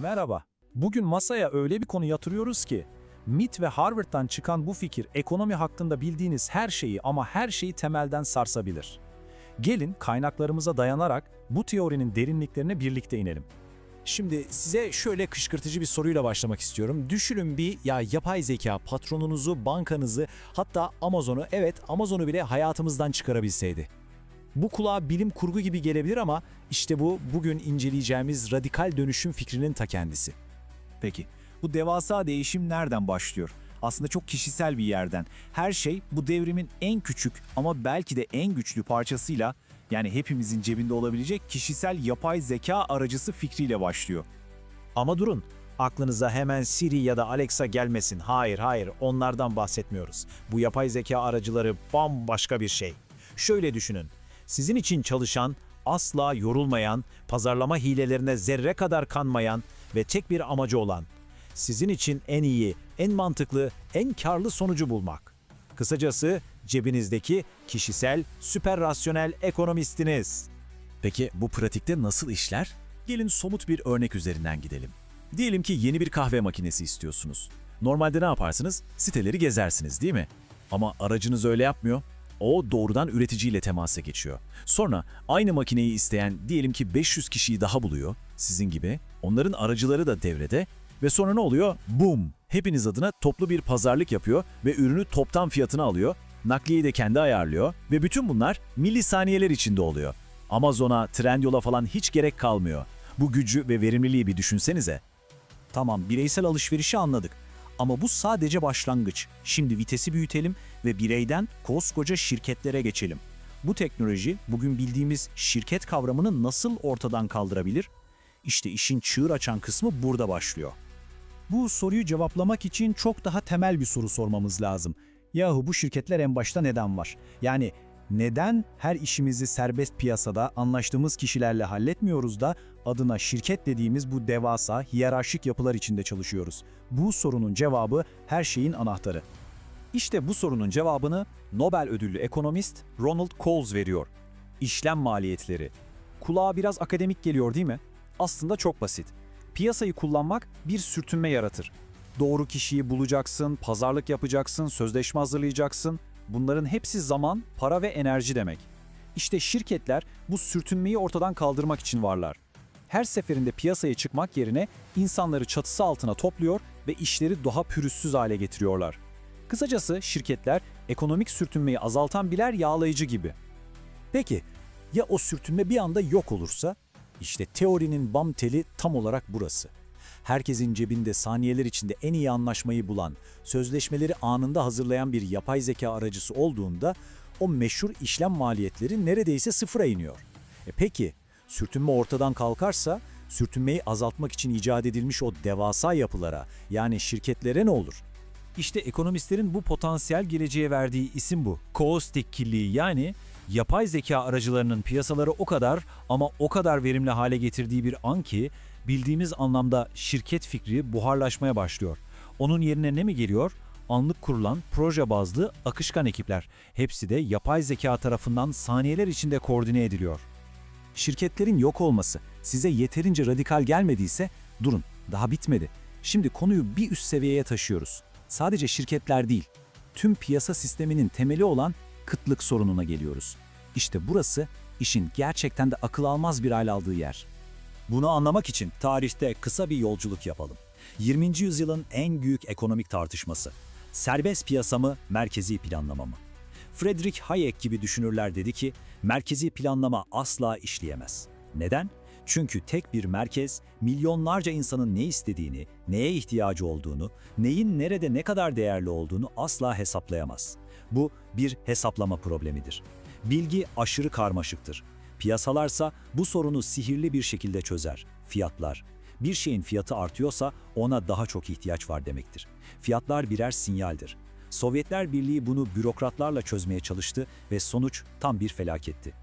Merhaba. Bugün masaya öyle bir konu yatırıyoruz ki, MIT ve Harvard'dan çıkan bu fikir ekonomi hakkında bildiğiniz her şeyi ama her şeyi temelden sarsabilir. Gelin kaynaklarımıza dayanarak bu teorinin derinliklerine birlikte inelim. Şimdi size şöyle kışkırtıcı bir soruyla başlamak istiyorum. Düşünün yapay zeka patronunuzu, bankanızı, hatta Amazon'u bile hayatımızdan çıkarabilseydi. Bu kulağa bilim kurgu gibi gelebilir ama işte bu bugün inceleyeceğimiz radikal dönüşüm fikrinin ta kendisi. Peki, bu devasa değişim nereden başlıyor? Aslında çok kişisel bir yerden. Her şey bu devrimin en küçük ama belki de en güçlü parçasıyla, yani hepimizin cebinde olabilecek kişisel yapay zeka aracısı fikriyle başlıyor. Ama durun, aklınıza hemen Siri ya da Alexa gelmesin. Hayır, onlardan bahsetmiyoruz. Bu yapay zeka aracıları bambaşka bir şey. Şöyle düşünün, sizin için çalışan, asla yorulmayan, pazarlama hilelerine zerre kadar kanmayan ve tek bir amacı olan, sizin için en iyi, en mantıklı, en karlı sonucu bulmak. Kısacası cebinizdeki kişisel, süper rasyonel ekonomistiniz. Peki bu pratikte nasıl işler? Gelin somut bir örnek üzerinden gidelim. Diyelim ki yeni bir kahve makinesi istiyorsunuz. Normalde ne yaparsınız? Siteleri gezersiniz, değil mi? Ama aracınız öyle yapmıyor. O doğrudan üreticiyle temasa geçiyor. Sonra aynı makineyi isteyen diyelim ki 500 kişiyi daha buluyor, sizin gibi. Onların aracıları da devrede ve sonra ne oluyor? Boom! Hepiniz adına toplu bir pazarlık yapıyor ve ürünü toptan fiyatına alıyor, nakliyeyi de kendi ayarlıyor ve bütün bunlar milisaniyeler içinde oluyor. Amazon'a, Trendyol'a falan hiç gerek kalmıyor. Bu gücü ve verimliliği bir düşünsenize. Tamam, bireysel alışverişi anladık. Ama bu sadece başlangıç. Şimdi vitesi büyütelim ve bireyden koskoca şirketlere geçelim. Bu teknoloji bugün bildiğimiz şirket kavramını nasıl ortadan kaldırabilir? İşte işin çığır açan kısmı burada başlıyor. Bu soruyu cevaplamak için çok daha temel bir soru sormamız lazım. Yahu bu şirketler en başta neden var? Yani neden her işimizi serbest piyasada anlaştığımız kişilerle halletmiyoruz da adına şirket dediğimiz bu devasa hiyerarşik yapılar içinde çalışıyoruz? Bu sorunun cevabı her şeyin anahtarı. İşte bu sorunun cevabını Nobel ödüllü ekonomist Ronald Coase veriyor. İşlem maliyetleri. Kulağa biraz akademik geliyor değil mi? Aslında çok basit. Piyasayı kullanmak bir sürtünme yaratır. Doğru kişiyi bulacaksın, pazarlık yapacaksın, sözleşme hazırlayacaksın. Bunların hepsi zaman, para ve enerji demek. İşte şirketler bu sürtünmeyi ortadan kaldırmak için varlar. Her seferinde piyasaya çıkmak yerine insanları çatısı altına topluyor ve işleri daha pürüzsüz hale getiriyorlar. Kısacası şirketler ekonomik sürtünmeyi azaltan birer yağlayıcı gibi. Peki, ya o sürtünme bir anda yok olursa? İşte teorinin bam teli tam olarak burası. Herkesin cebinde saniyeler içinde en iyi anlaşmayı bulan, sözleşmeleri anında hazırlayan bir yapay zeka aracısı olduğunda o meşhur işlem maliyetleri neredeyse sıfıra iniyor. Peki, sürtünme ortadan kalkarsa, sürtünmeyi azaltmak için icat edilmiş o devasa yapılara, yani şirketlere ne olur? İşte ekonomistlerin bu potansiyel geleceğe verdiği isim bu. Kaostik kirliliği, yani yapay zeka aracılarının piyasaları o kadar ama o kadar verimli hale getirdiği bir an ki bildiğimiz anlamda şirket fikri buharlaşmaya başlıyor. Onun yerine ne mi geliyor? Anlık kurulan proje bazlı akışkan ekipler. Hepsi de yapay zeka tarafından saniyeler içinde koordine ediliyor. Şirketlerin yok olması size yeterince radikal gelmediyse durun, daha bitmedi. Şimdi konuyu bir üst seviyeye taşıyoruz. Sadece şirketler değil, tüm piyasa sisteminin temeli olan kıtlık sorununa geliyoruz. İşte burası işin gerçekten de akıl almaz bir hal aldığı yer. Bunu anlamak için tarihte kısa bir yolculuk yapalım. 20. yüzyılın en büyük ekonomik tartışması. Serbest piyasa mı, merkezi planlama mı? Friedrich Hayek gibi düşünürler dedi ki, merkezi planlama asla işleyemez. Neden? Çünkü tek bir merkez, milyonlarca insanın ne istediğini, neye ihtiyacı olduğunu, neyin nerede ne kadar değerli olduğunu asla hesaplayamaz. Bu bir hesaplama problemidir. Bilgi aşırı karmaşıktır. Piyasalarsa bu sorunu sihirli bir şekilde çözer. Fiyatlar. Bir şeyin fiyatı artıyorsa ona daha çok ihtiyaç var demektir. Fiyatlar birer sinyaldir. Sovyetler Birliği bunu bürokratlarla çözmeye çalıştı ve sonuç tam bir felaketti.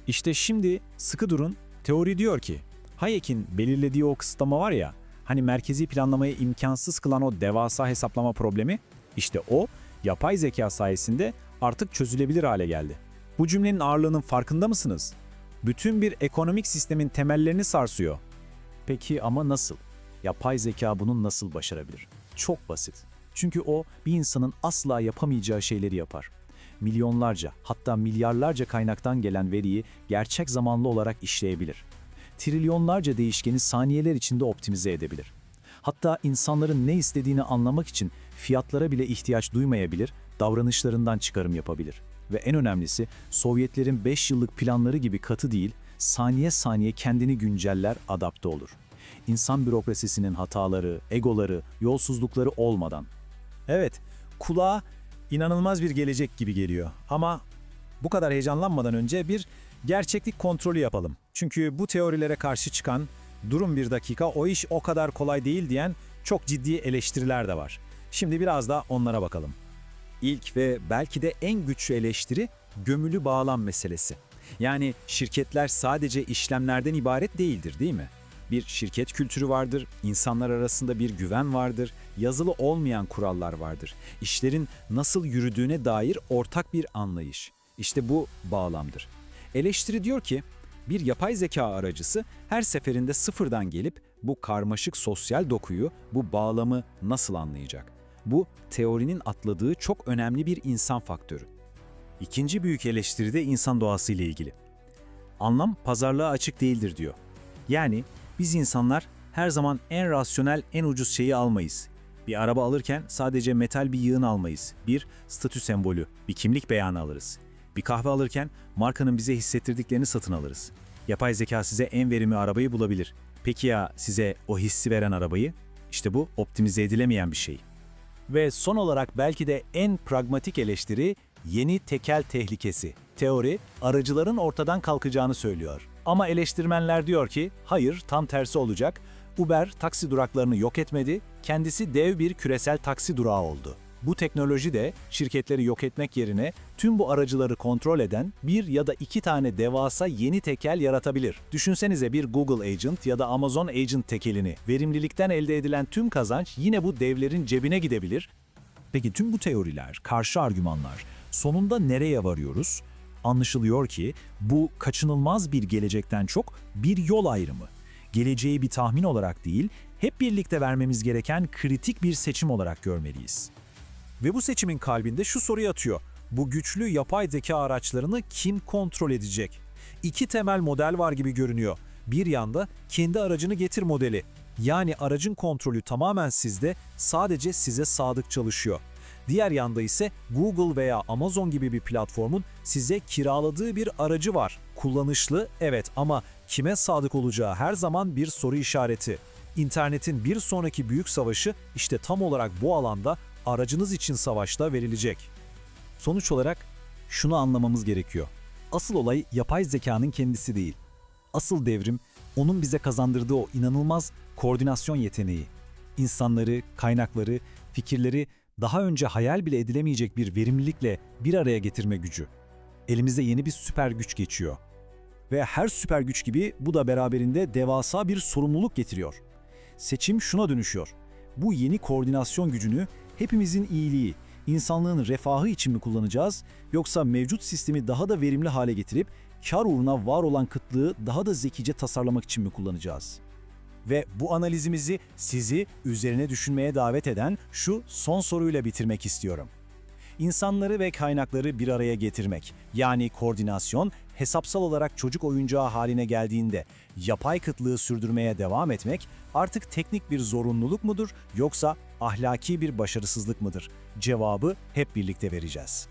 İşte şimdi sıkı durun, teori diyor ki, Hayek'in belirlediği o kısıtlama var ya, hani merkezi planlamayı imkansız kılan o devasa hesaplama problemi, işte o, yapay zeka sayesinde artık çözülebilir hale geldi. Bu cümlenin ağırlığının farkında mısınız? Bütün bir ekonomik sistemin temellerini sarsıyor. Peki ama nasıl? Yapay zeka bunu nasıl başarabilir? Çok basit. Çünkü o bir insanın asla yapamayacağı şeyleri yapar. Milyonlarca, hatta milyarlarca kaynaktan gelen veriyi gerçek zamanlı olarak işleyebilir. Trilyonlarca değişkeni saniyeler içinde optimize edebilir. Hatta insanların ne istediğini anlamak için fiyatlara bile ihtiyaç duymayabilir, davranışlarından çıkarım yapabilir. Ve en önemlisi, Sovyetlerin 5 yıllık planları gibi katı değil, saniye saniye kendini günceller, adapte olur. İnsan bürokrasisinin hataları, egoları, yolsuzlukları olmadan. Evet, kulağa inanılmaz bir gelecek gibi geliyor. Ama bu kadar heyecanlanmadan önce bir gerçeklik kontrolü yapalım. Çünkü bu teorilere karşı çıkan, durun bir dakika o iş o kadar kolay değil diyen çok ciddi eleştiriler de var. Şimdi biraz da onlara bakalım. İlk ve belki de en güçlü eleştiri gömülü bağlam meselesi. Yani şirketler sadece işlemlerden ibaret değildir, değil mi? Bir şirket kültürü vardır, insanlar arasında bir güven vardır, yazılı olmayan kurallar vardır. İşlerin nasıl yürüdüğüne dair ortak bir anlayış. İşte bu bağlamdır. Eleştiri diyor ki, bir yapay zeka aracısı her seferinde sıfırdan gelip bu karmaşık sosyal dokuyu, bu bağlamı nasıl anlayacak? Bu, teorinin atladığı çok önemli bir insan faktörü. İkinci büyük eleştiri de insan doğası ile ilgili. Anlam pazarlığa açık değildir diyor. Yani biz insanlar her zaman en rasyonel, en ucuz şeyi almayız. Bir araba alırken sadece metal bir yığın almayız. Bir statü sembolü, bir kimlik beyanı alırız. Bir kahve alırken markanın bize hissettirdiklerini satın alırız. Yapay zeka size en verimli arabayı bulabilir. Peki ya size o hissi veren arabayı? İşte bu optimize edilemeyen bir şey. Ve son olarak belki de en pragmatik eleştiri yeni tekel tehlikesi. Teori, aracıların ortadan kalkacağını söylüyor. Ama eleştirmenler diyor ki, hayır, tam tersi olacak. Uber taksi duraklarını yok etmedi, kendisi dev bir küresel taksi durağı oldu. Bu teknoloji de şirketleri yok etmek yerine tüm bu aracıları kontrol eden bir ya da iki tane devasa yeni tekel yaratabilir. Düşünsenize bir Google Agent ya da Amazon Agent tekelini. Verimlilikten elde edilen tüm kazanç yine bu devlerin cebine gidebilir. Peki tüm bu teoriler, karşı argümanlar sonunda nereye varıyoruz? Anlaşılıyor ki bu kaçınılmaz bir gelecekten çok bir yol ayrımı. Geleceği bir tahmin olarak değil, hep birlikte vermemiz gereken kritik bir seçim olarak görmeliyiz. Ve bu seçimin kalbinde şu soru yatıyor. Bu güçlü yapay zeka araçlarını kim kontrol edecek? İki temel model var gibi görünüyor. Bir yanda kendi aracını getir modeli. Yani aracın kontrolü tamamen sizde, sadece size sadık çalışıyor. Diğer yanda ise Google veya Amazon gibi bir platformun size kiraladığı bir aracı var. Kullanışlı, evet, ama kime sadık olacağı her zaman bir soru işareti. İnternetin bir sonraki büyük savaşı işte tam olarak bu alanda, aracınız için savaşta verilecek. Sonuç olarak şunu anlamamız gerekiyor. Asıl olay yapay zekanın kendisi değil. Asıl devrim onun bize kazandırdığı o inanılmaz koordinasyon yeteneği. İnsanları, kaynakları, fikirleri daha önce hayal bile edilemeyecek bir verimlilikle bir araya getirme gücü. Elimize yeni bir süper güç geçiyor. Ve her süper güç gibi bu da beraberinde devasa bir sorumluluk getiriyor. Seçim şuna dönüşüyor. Bu yeni koordinasyon gücünü hepimizin iyiliği, insanlığın refahı için mi kullanacağız, yoksa mevcut sistemi daha da verimli hale getirip kar uğruna var olan kıtlığı daha da zekice tasarlamak için mi kullanacağız? Ve bu analizimizi sizi üzerine düşünmeye davet eden şu son soruyla bitirmek istiyorum. İnsanları ve kaynakları bir araya getirmek, yani koordinasyon, hesapsal olarak çocuk oyuncağı haline geldiğinde yapay kıtlığı sürdürmeye devam etmek artık teknik bir zorunluluk mudur, yoksa ahlaki bir başarısızlık mıdır? Cevabı hep birlikte vereceğiz.